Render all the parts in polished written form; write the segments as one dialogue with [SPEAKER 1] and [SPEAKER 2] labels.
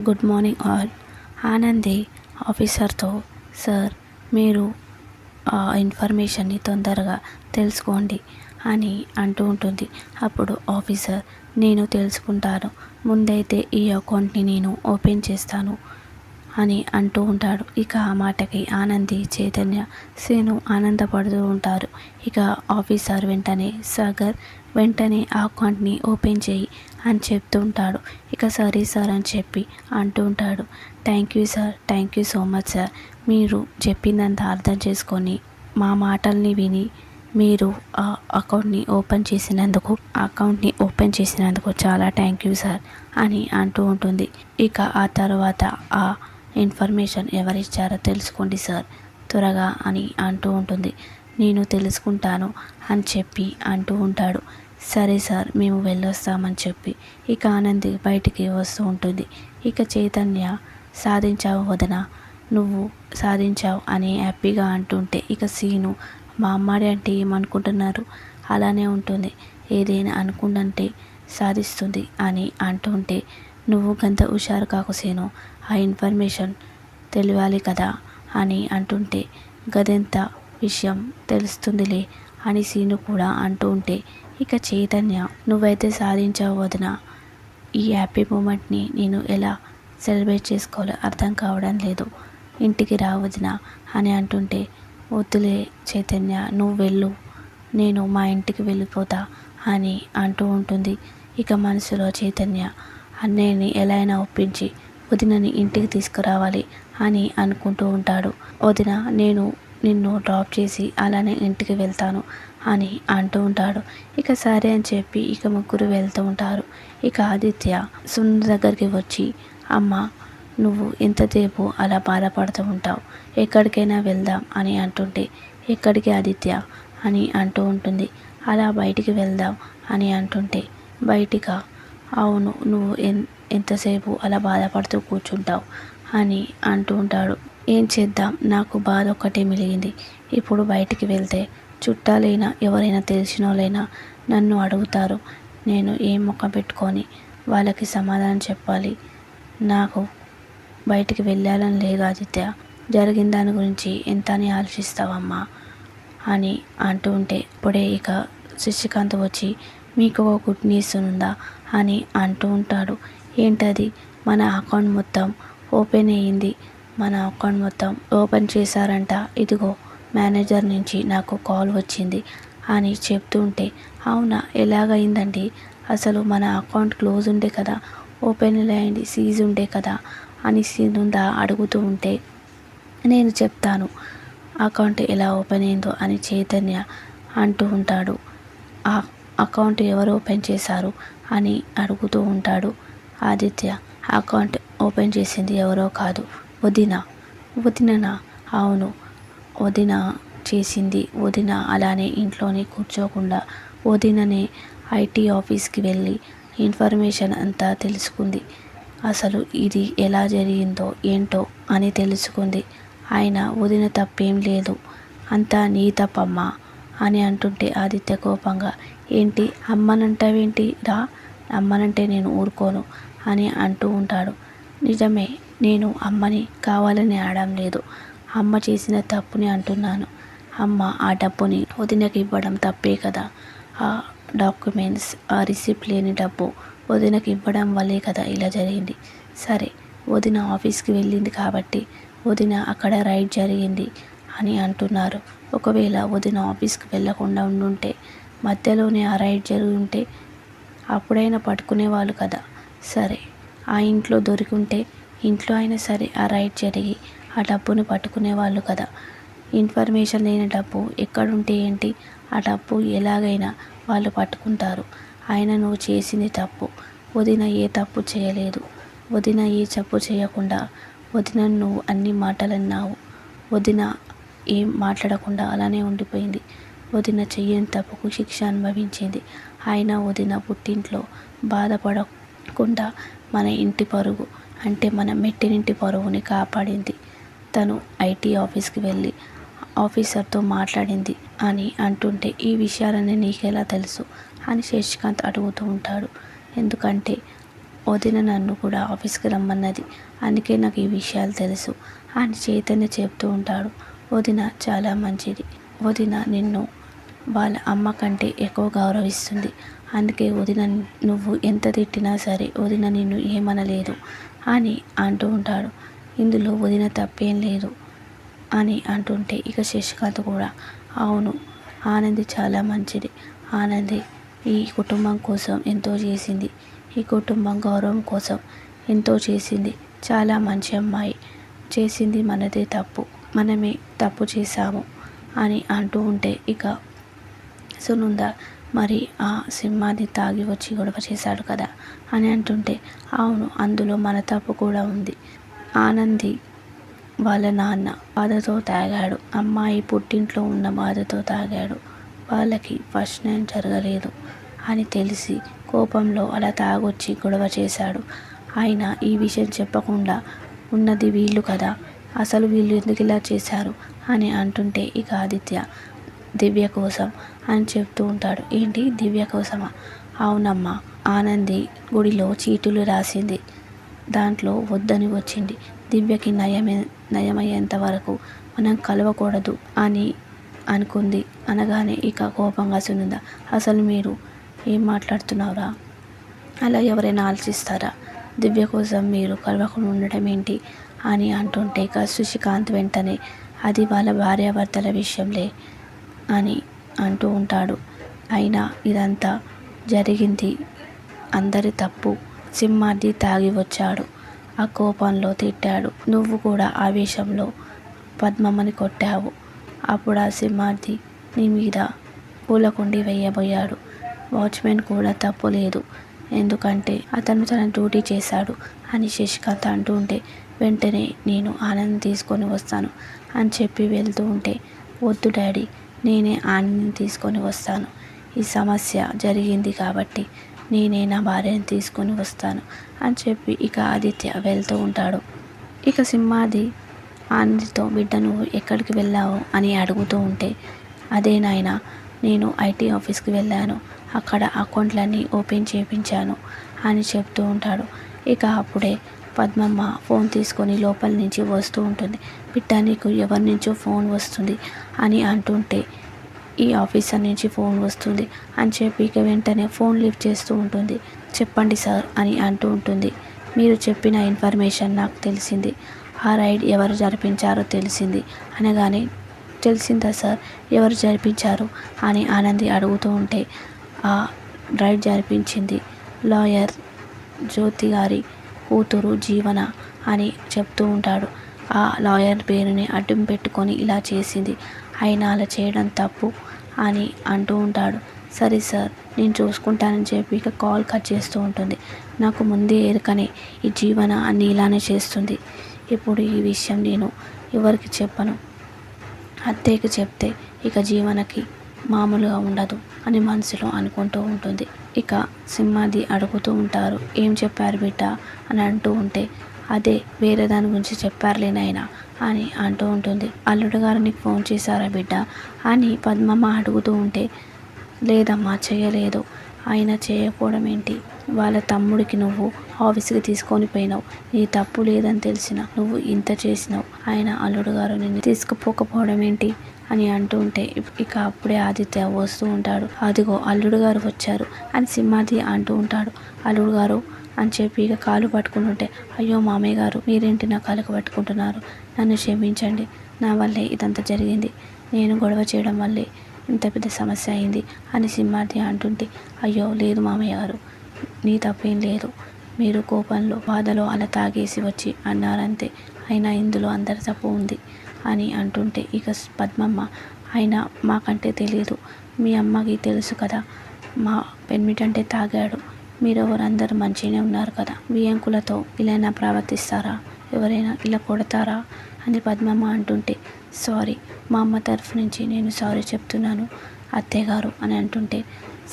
[SPEAKER 1] Good morning all. Anandi ఆఫీసర్తో, sir మీరు ఆ ఇన్ఫర్మేషన్ని తొందరగా తెలుసుకోండి అని అంటూ ఉంటుంది. అప్పుడు ఆఫీసర్, నేను తెలుసుకుంటాను, ముందైతే ఈ అకౌంట్ని నేను ఓపెన్ చేస్తాను అని అంటూ ఉంటాడు. ఇక ఆ మాటకి ఆనంది, చైతన్య, శ్రీను ఆనందపడుతూ ఉంటారు. ఇక ఆఫీసర్ వెంటనే, సాగర్ వెంటనే ఆ అకౌంట్ని ఓపెన్ చేయి అని చెప్తూ ఉంటాడు. ఇక సరే సార్ అని చెప్పి అంటూ ఉంటాడు. Thank you sir, thank you so much sir. మీరు చెప్పిందంతా అర్థం చేసుకొని మా మాటల్ని విని మీరు ఆ అకౌంట్ని ఓపెన్ చేసినందుకు చాలా థ్యాంక్ యూ సార్ అని అంటూ ఉంటుంది. ఇక ఆ తర్వాత ఆ ఇన్ఫర్మేషన్ ఎవరిచ్చారో తెలుసుకోండి సార్ త్వరగా అని అంటూ ఉంటుంది. నేను తెలుసుకుంటాను అని చెప్పి అంటూ ఉంటాడు. సరే సార్ మేము వెళ్ళొస్తామని చెప్పి ఇక ఆనంది బయటికి వస్తూ ఉంటుంది. ఇక చైతన్య, సాధించావు వదన, నువ్వు సాధించావు అని హ్యాపీగా అంటుంటే ఇక సీను, మా అమ్మాడి అంటే ఏమనుకుంటున్నారు, అలానే ఉంటుంది, ఏదైనా అనుకుందంటే సాధిస్తుంది అని అంటుంటే, నువ్వు గంత హుషారు కాకు సీను, ఆ ఇన్ఫర్మేషన్ తెలియాలి కదా అని అంటుంటే, గదెంత విషయం తెలుస్తుందిలే అని సీను కూడా అంటూ ఉంటే ఇక చైతన్య, నువ్వైతే సాధించావు వదిన, ఈ హ్యాపీ మూమెంట్ని నేను ఎలా సెలబ్రేట్ చేసుకోవాలో అర్థం కావడం లేదు, ఇంటికి రా వదిన అని అంటుంటే, వద్దులే చైతన్య నువ్వు వెళ్ళు, నేను మా ఇంటికి వెళ్ళిపోతా అని అంటూ ఉంటుంది. ఇక మనసులో చైతన్య అన్నయ్యని ఎలా అయినా ఒప్పించి వదినని ఇంటికి తీసుకురావాలి అని అనుకుంటూ ఉంటాడు. వదిన నేను నిన్ను డ్రాప్ చేసి అలానే ఇంటికి వెళ్తాను అని అంటూ ఉంటాడు. ఇక సరే అని చెప్పి ఇక ముగ్గురు వెళ్తూ ఉంటారు. ఇక ఆదిత్య సుందర్ దగ్గరికి వచ్చి, అమ్మ నువ్వు ఎంతసేపు అలా బాధపడుతూ ఉంటావు, ఎక్కడికైనా వెళ్దాం అని అంటుంటే, ఎక్కడికి ఆదిత్య అని అంటూ ఉంటుంది. అలా బయటికి వెళ్దాం అని అంటుంటే, బయటికా, అవును నువ్వు ఎంతసేపు అలా బాధపడుతూ కూర్చుంటావు అని అంటూ ఉంటాడు. ఏం చేద్దాం, నాకు బాధ ఒక్కటే మిలిగింది, ఇప్పుడు బయటికి వెళ్తే చుట్టాలైనా ఎవరైనా తెలిసిన వాళ్ళైనా నన్ను అడుగుతారు, నేను ఏం ముఖం పెట్టుకొని వాళ్ళకి సమాధానం చెప్పాలి, నాకు బయటికి వెళ్ళాలని లేదు ఆదిత్య, జరిగిన దాని గురించి ఎంత అని ఆలోచిస్తావమ్మా అని అంటూ ఉంటే, ఇప్పుడే ఇక శశికాంత్ వచ్చి, మీకు ఒక గుడ్ న్యూస్ ఉందా అని అంటూ ఉంటాడు. ఏంటది, మన అకౌంట్ మొత్తం ఓపెన్ అయ్యింది, మన అకౌంట్ మొత్తం ఓపెన్ చేశారంట, ఇదిగో మేనేజర్ నుంచి నాకు కాల్ వచ్చింది అని చెప్తూ ఉంటే, అవునా ఎలాగైందండి, అసలు మన అకౌంట్ క్లోజ్ ఉండే కదా, ఓపెన్ అయ్యింది, సీజ్ ఉండే కదా అని సీనుందా అడుగుతూ ఉంటే, నేను చెప్తాను అకౌంట్ ఎలా ఓపెన్ అయిందో అని చైతన్య అంటూ ఉంటాడు. ఆ అకౌంట్ ఎవరు ఓపెన్ చేశారు అని అడుగుతూ ఉంటాడు. ఆదిత్య, అకౌంట్ ఓపెన్ చేసింది ఎవరో కాదు, వదిననా, అవును వదిన చేసింది, వదిన అలానే ఇంట్లోనే కూర్చోకుండా వదిననే ఐటీ ఆఫీస్కి వెళ్ళి ఇన్ఫర్మేషన్ అంతా తెలుసుకుంది, అసలు ఇది ఎలా జరిగిందో ఏంటో అని తెలుసుకుంది, ఆయన వదిన తప్పేం లేదు, అంతా నీ తప్పమ్మా అని అంటుంటే ఆదిత్య కోపంగా, ఏంటి అమ్మనంటావేంటి రా, అమ్మనంటే నేను ఊరుకోను అని అంటూ ఉంటాడు. నిజమే, నేను అమ్మని కావాలని అనడం లేదు, అమ్మ చేసిన తప్పుని అంటున్నాను, అమ్మ ఆ డబ్బుని వదినకి ఇవ్వడం తప్పే కదా, ఆ డాక్యుమెంట్స్, ఆ రిసిప్ట్ లేని డబ్బు వదినకి ఇవ్వడం వల్లే కదా ఇలా జరిగింది, సరే వదిన ఆఫీస్కి వెళ్ళింది కాబట్టి వదిన అక్కడ రైడ్ జరిగింది అని అంటున్నారు, ఒకవేళ వదిన ఆఫీస్కి వెళ్ళకుండా ఉండుంటే మధ్యలోనే ఆ రైడ్ జరిగి ఉంటే అప్పుడైనా పట్టుకునేవాళ్ళు కదా, సరే ఆ ఇంట్లో దొరికి ఉంటే ఇంట్లో అయినా సరే ఆ రైడ్ జరిగి ఆ డబ్బుని పట్టుకునేవాళ్ళు కదా, ఇన్ఫర్మేషన్ లేని డబ్బు ఎక్కడుంటే ఏంటి, ఆ డబ్బు ఎలాగైనా వాళ్ళు పట్టుకుంటారు, అయినా నువ్వు చేసింది తప్పు, వదిన ఏ తప్పు చేయలేదు, వదిన ఏ తప్పు చేయకుండా వదిన నువ్వు అన్ని మాటలు అన్నావు, వదిన ఏం మాట్లాడకుండా అలానే ఉండిపోయింది, వదిన చెయ్యని తప్పుకు శిక్ష అనుభవించింది, అయినా వదిన పుట్టింట్లో బాధపడకుండా మన ఇంటి పరుగు అంటే మన మెట్టినింటి పరువుని కాపాడింది, తను ఐటీ ఆఫీస్కి వెళ్ళి ఆఫీసర్తో మాట్లాడింది అని అంటుంటే, ఈ విషయాలన్నీ నీకెలా తెలుసు అని శశికాంత్ అడుగుతూ ఉంటాడు. ఎందుకంటే వదిన నన్ను కూడా ఆఫీస్కి రమ్మన్నది, అందుకే నాకు ఈ విషయాలు తెలుసు అని చైతన్య చెప్తూ ఉంటాడు. వదిన చాలా మంచిది, వదిన నిన్ను వాళ్ళ అమ్మ కంటే ఎక్కువ గౌరవిస్తుంది, అందుకే వదిన నువ్వు ఎంత తిట్టినా సరే వదిన నిన్ను ఏమనలేదు అని అంటూ ఉంటాడు. ఇందులో వదిన తప్పేం లేదు అని అంటుంటే ఇక శశికాంత్ కూడా అవును ఆనంది చాలా మంచిది, ఆనంది ఈ కుటుంబం కోసం ఎంతో చేసింది, ఈ కుటుంబం గౌరవం కోసం ఎంతో చేసింది, చాలా మంచి అమ్మాయి, చేసింది మనదే తప్పు, మనమే తప్పు చేశాము అని అంటూ ఉంటే ఇక సునంద మరి ఆ సింహాన్ని తాగి వచ్చి గొడవ చేశాడు కదా అని అంటుంటే అవును అందులో మన తప్పు కూడా ఉంది, ఆనంది వాళ్ళ నాన్న బాధతో తాగాడు, అమ్మాయి పుట్టింట్లో ఉన్న బాధతో తాగాడు, వాళ్ళకి ఫస్ట్ నైట్ జరగలేదు అని తెలిసి కోపంలో అలా తాగొచ్చి గొడవ చేశాడు, అయినా ఈ విషయం చెప్పకుండా ఉన్నది వీళ్ళు కదా, అసలు వీళ్ళు ఎందుకు ఇలా చేశారు అని అంటుంటే ఇక ఆదిత్య దివ్య కోసం అని చెప్తూ ఉంటాడు. ఏంటి దివ్య కోసమా? అవునమ్మా, ఆనంది గుడిలో చీటులు రాసింది, దాంట్లో వద్దని వచ్చింది, దివ్యకి నయమయ్యేంత వరకు మనం కలవకూడదు అని అనుకుంది అనగానే ఇక కోపంగా సునంద అసలు మీరు ఏం మాట్లాడుతున్నారా, అలా ఎవరైనా ఆలోచిస్తారా, దివ్య కోసం మీరు కలవకుండా ఉండడం ఏంటి అని అంటుంటే ఇక శశికాంత్ వెంటనే అది వాళ్ళ భార్యాభర్తల విషయంలే అని అంటూ ఉంటాడు. అయినా ఇదంతా జరిగింది అందరి తప్పు, సింహాద్రి తాగి వచ్చాడు, ఆ కోపంలో తిట్టాడు, నువ్వు కూడా ఆవేశంలో పద్మమ్మని కొట్టావు, అప్పుడు ఆ సింహాద్రి నీ మీద పూలకుండి వేయబోయాడు, వాచ్మెన్ కూడా తప్పు లేదు, ఎందుకంటే అతను తన డ్యూటీ చేశాడు అని శశికాంత్ అంటూ ఉంటే వెంటనే నేను ఆనంద్ తీసుకొని వస్తాను అని చెప్పి వెళ్తూ ఉంటే వద్దు డాడీ, నేనే ఆనంద్ తీసుకొని వస్తాను, ఈ సమస్య జరిగింది కాబట్టి నేనే నా భార్యను తీసుకొని వస్తాను అని చెప్పి ఇక ఆదిత్య వెళ్తూ ఉంటాడు. ఇక సింహాది ఆనంద్తో బిడ్డ నువ్వు ఎక్కడికి వెళ్ళావు అని అడుగుతూ ఉంటే అదే నాయనా, నేను ఐటీ ఆఫీస్కి వెళ్ళాను, అక్కడ అకౌంట్లన్నీ ఓపెన్ చేయించాను అని చెప్తూ ఉంటాడు. ఇక అప్పుడే పద్మమ్మ ఫోన్ తీసుకొని లోపల నుంచి వస్తూ ఉంటుంది. బిడ్డ నీకు ఎవరి నుంచో ఫోన్ వస్తుంది అని అంటుంటే ఈ ఆఫీసర్ నుంచి ఫోన్ వస్తుంది అని చెప్పి ఇక వెంటనే ఫోన్ లిఫ్ట్ చేస్తూ ఉంటుంది. చెప్పండి సార్ అని అంటూ ఉంటుంది. మీరు చెప్పిన ఇన్ఫర్మేషన్ నాకు తెలిసింది, ఆ రైడ్ ఎవరు జరిపించారో తెలిసింది అనగానే తెలిసిందా సార్, ఎవరు జరిపించారు అని ఆనంది అడుగుతూ ఉంటే ఆ రైడ్ జరిపించింది లాయర్ జ్యోతి గారి కూతురు జీవన అని చెప్తూ ఉంటాడు. ఆ లాయర్ పేరుని అడ్డం పెట్టుకొని ఇలా చేసింది, అయినా అలా చేయడం తప్పు అని అంటూ ఉంటాడు. సరే సార్ నేను చూసుకుంటానని చెప్పి ఇక కాల్ కట్ చేస్తూ ఉంటుంది. నాకు ముందే ఎరుకనే ఈ జీవన అన్ని ఇలానే చేస్తుంది, ఇప్పుడు ఈ విషయం నేను ఎవరికి చెప్పను, అత్తయ్యకి చెప్తే ఇక జీవనకి మామూలుగా ఉండదు అని మనసులో అనుకుంటూ ఉంటుంది. ఇక సింహాది అడుగుతూ ఉంటారు, ఏం చెప్పారు బిడ్డ అని అంటూ ఉంటే అదే వేరే దాని గురించి చెప్పారులేనాయన అని అంటూ ఉంటుంది. అల్లుడు గారు నీకు ఫోన్ చేశారా బిడ్డ అని పద్మమ్మ అడుగుతూ ఉంటే లేదమ్మా చేయలేదు, ఆయన చేయకపోవడం ఏంటి, వాళ్ళ తమ్ముడికి నువ్వు ఆఫీస్కి తీసుకొని పోయినావు, నీ తప్పు లేదని తెలిసిన నువ్వు ఇంత చేసినావు, ఆయన అల్లుడు గారు నిన్ను తీసుకుపోకపోవడం ఏంటి అని అంటూ ఉంటే ఇక అప్పుడే ఆదిత్య వస్తూ ఉంటాడు. అదిగో అల్లుడు గారు వచ్చారు అని సింహాది అంటూ ఉంటాడు. అల్లుడు గారు అని చెప్పి ఇక కాలు పట్టుకుంటుంటే అయ్యో మామయ్య గారు మీరేంటి నా కాలుకు పట్టుకుంటున్నారు, నన్ను క్షమించండి, నా వల్లే ఇదంతా జరిగింది, నేను గొడవ చేయడం వల్లే ఇంత పెద్ద సమస్య అయింది అని సింహాద్రి అంటుంటే అయ్యో లేదు మామయ్య గారు నీ తప్పేం లేదు, మీరు కోపంలో బాధలో అలా తాగేసి వచ్చి అన్నారంతే, అయినా ఇందులో అందరి తప్పు ఉంది అని అంటుంటే ఇక పద్మమ్మ అయినా మాకంటే తెలియదు, మీ అమ్మకి తెలుసు కదా, మా పెన్మిటంటే తాగాడు, మీరెవరందరూ మంచిగానే ఉన్నారు కదా, బియ్యంకులతో ఇలా ప్రవర్తిస్తారా, ఎవరైనా ఇలా కొడతారా అని పద్మమ్మ అంటుంటే సారీ మా అమ్మ తరఫు నుంచి నేను సారీ చెప్తున్నాను అత్తయ్య గారు అని అంటుంటే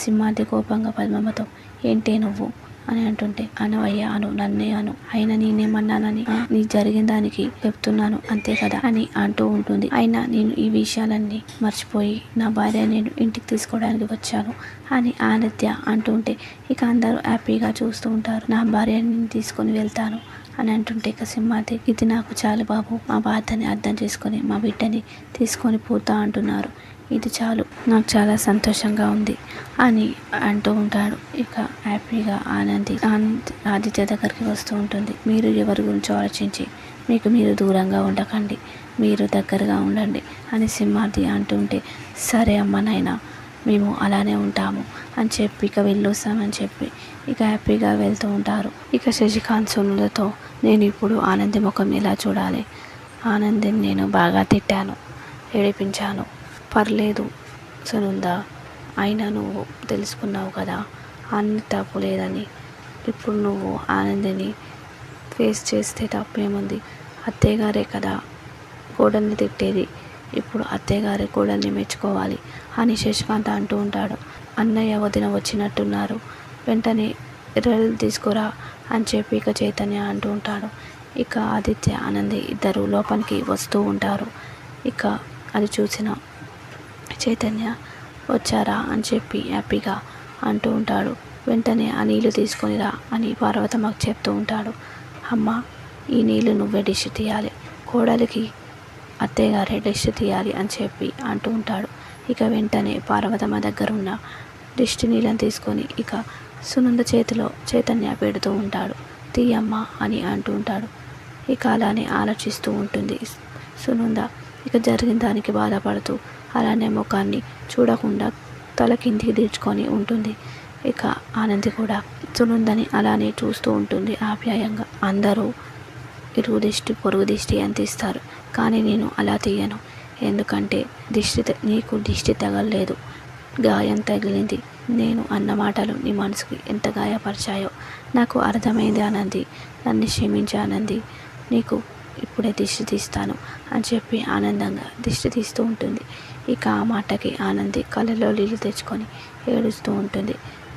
[SPEAKER 1] సింహాద్రి కోపంగా పద్మమ్మతో ఏంటే నువ్వు అని అంటుంటే, అనవయ్యా అను, నన్నే అను, అయినా నేనేమన్నానని నీ జరిగిన దానికి చెప్తున్నాను అంతే కదా అని అంటూ ఉంటుంది. అయినా నేను ఈ విషయాలన్నీ మర్చిపోయి నా భార్య నేను ఇంటికి తీసుకోవడానికి వచ్చాను అని ఆదిత్య అంటుంటే ఇక అందరూ హ్యాపీగా చూస్తూ ఉంటారు. నా భార్యని తీసుకొని వెళ్తాను అని అంటుంటే ఇక సింహాద్రి, ఇది నాకు చాలు బాబు, మా బాధని అర్థం చేసుకొని మా బిడ్డని తీసుకొని పోతా అంటున్నారు, ఇది చాలు, నాకు చాలా సంతోషంగా ఉంది అని అంటూ ఉంటాడు. ఇక హ్యాపీగా ఆదిత్య దగ్గరికి వస్తూ ఉంటుంది. మీరు ఎవరి గురించి ఆలోచించి మీకు మీరు దూరంగా ఉండకండి, మీరు దగ్గరగా ఉండండి అని సింహాద్రి అంటుంటే, సరే అమ్మ నాయనా, మేము అలానే ఉంటాము అని చెప్పి ఇక వెళ్ళొస్తామని చెప్పి ఇక హ్యాపీగా వెళ్తూ ఉంటారు. ఇక శశికాంత్ సునులతో, నేను ఇప్పుడు ఆనంది ముఖం ఎలా చూడాలి, ఆనందిని నేను బాగా తిట్టాను, ఏడిపించాను, పర్లేదు సునంద, అయినా నువ్వు తెలుసుకున్నావు కదా అన్ని తప్పు లేదని, ఇప్పుడు నువ్వు ఆనందిని ఫేస్ చేస్తే తప్పేముంది, అత్తయ్యగారే కదా కోడల్ని తిట్టేది, ఇప్పుడు అత్తయ్యగారే కోడల్ని మెచ్చుకోవాలి అని శశికాంత్ అంటూ ఉంటాడు. అన్నయ్య వదిన వచ్చినట్టున్నారు, వెంటనే ఎర్రలు తీసుకురా అని చెప్పి ఇక చైతన్య అంటూ ఉంటాడు. ఇక ఆదిత్య ఆనంది ఇద్దరు లోపలికి వస్తూ ఉంటారు. ఇక అది చూసిన చైతన్య, వచ్చారా అని చెప్పి హ్యాపీగా అంటూ ఉంటాడు. వెంటనే ఆ నీళ్లు తీసుకొనిరా అని పార్వతమ్మకు చెప్తూ ఉంటాడు. అమ్మ, ఈ నీళ్లు నువ్వే డిష్ తీయాలి, కోడలికి అత్తయ్యగారే డిష్ తీయాలి అని చెప్పి అంటూ ఉంటాడు. ఇక వెంటనే పార్వతమ్మ దగ్గర ఉన్న దిష్టి నీళ్ళని తీసుకొని ఇక సునంద చేతిలో చైతన్య పెడుతూ ఉంటాడు. తీయమ్మ అని అంటూ ఉంటాడు. ఇక అలానే ఆలోచిస్తూ ఉంటుంది సునంద. ఇక జరిగిన దానికి బాధపడుతూ అలానే ముఖాన్ని చూడకుండా తల కిందికి దించుకొని ఉంటుంది. ఇక ఆనంది కూడా సునందని అలానే చూస్తూ ఉంటుంది ఆప్యాయంగా. అందరూ ఇరుగు దిష్టి పొరుగు దిష్టి అని తీస్తారు, కానీ నేను అలా తీయను, ఎందుకంటే నీకు దిష్టి తగలలేదు, గాయం తగిలింది. నేను అన్న మాటలు నీ మనసుకి ఎంత గాయపరిచాయో నాకు అర్థమైంది ఆనంది, నన్ను క్షమించి ఆనంది, నీకు ఇప్పుడే దిష్టి తీస్తాను అని చెప్పి ఆనందంగా దిష్టి తీస్తూ ఉంటుంది. ఇక ఆ మాటకి ఆనంది కళ్ళలో నీళ్ళు తెచ్చుకొని ఏడుస్తూ ఉంటుంది.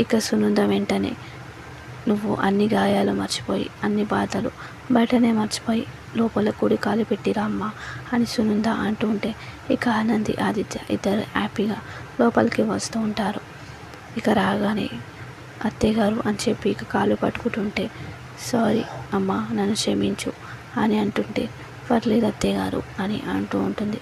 [SPEAKER 1] ఇక సునంద వెంటనే, నువ్వు అన్ని గాయాలు మర్చిపోయి అన్ని బాధలు బయటనే మర్చిపోయి లోపల కూడి కాలు పెట్టిరా అమ్మ అని సునంద అంటూ ఉంటే ఇక ఆనంది ఆదిత్య ఇద్దరు హ్యాపీగా లోపలికి వస్తూ ఉంటారు. ఇక రాగానే అత్తయ్యగారు అని చెప్పి ఇక కాలు పట్టుకుంటుంటే, సారీ అమ్మ, నన్ను క్షమించు అని అంటుంటే, పర్లేదు అత్తయ్యగారు అని అంటూ ఉంటుంది.